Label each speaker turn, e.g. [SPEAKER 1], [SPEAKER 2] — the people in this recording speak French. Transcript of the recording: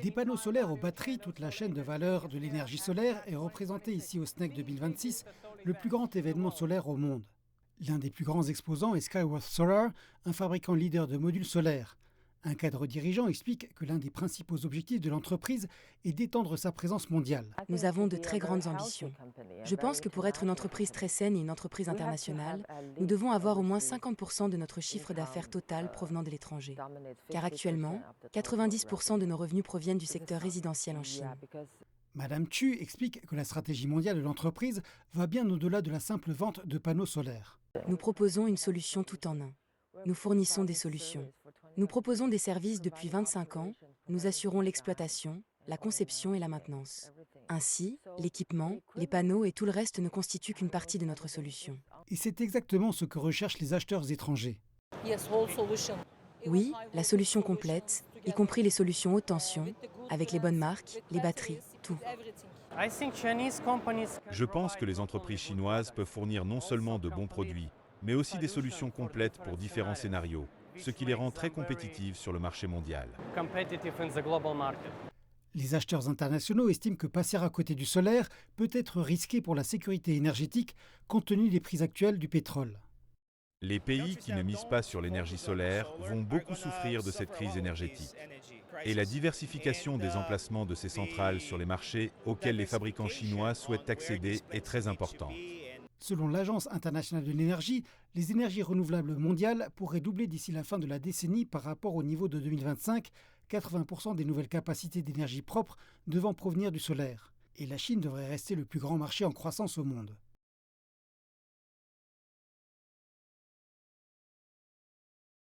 [SPEAKER 1] Des panneaux solaires aux batteries, toute la chaîne de valeur de l'énergie solaire est représentée ici au SNEC 2026, le plus grand événement solaire au monde. L'un des plus grands exposants est Skyworth Solar, un fabricant leader de modules solaires. Un cadre dirigeant explique que l'un des principaux objectifs de l'entreprise est d'étendre sa présence mondiale.
[SPEAKER 2] Nous avons de très grandes ambitions. Je pense que pour être une entreprise très saine et une entreprise internationale, nous devons avoir au moins 50% de notre chiffre d'affaires total provenant de l'étranger. Car actuellement, 90% de nos revenus proviennent du secteur résidentiel en Chine.
[SPEAKER 1] Madame Chu explique que la stratégie mondiale de l'entreprise va bien au-delà de la simple vente de panneaux solaires.
[SPEAKER 2] Nous proposons une solution tout en un. Nous fournissons des solutions. Nous proposons des services depuis 25 ans. Nous assurons l'exploitation, la conception et la maintenance. Ainsi, l'équipement, les panneaux et tout le reste ne constituent qu'une partie de notre solution.
[SPEAKER 1] Et c'est exactement ce que recherchent les acheteurs étrangers.
[SPEAKER 2] Oui, la solution complète, y compris les solutions haute tension, avec les bonnes marques, les batteries, tout.
[SPEAKER 3] Je pense que les entreprises chinoises peuvent fournir non seulement de bons produits, mais aussi des solutions complètes pour différents scénarios, ce qui les rend très compétitives sur le marché mondial.
[SPEAKER 1] Les acheteurs internationaux estiment que passer à côté du solaire peut être risqué pour la sécurité énergétique compte tenu des prix actuels du pétrole.
[SPEAKER 3] Les pays qui ne misent pas sur l'énergie solaire vont beaucoup souffrir de cette crise énergétique. Et la diversification des emplacements de ces centrales sur les marchés auxquels les fabricants chinois souhaitent accéder est très importante.
[SPEAKER 1] Selon l'Agence internationale de l'énergie, les énergies renouvelables mondiales pourraient doubler d'ici la fin de la décennie par rapport au niveau de 2025, 80% des nouvelles capacités d'énergie propre devant provenir du solaire. Et la Chine devrait rester le plus grand marché en croissance au monde.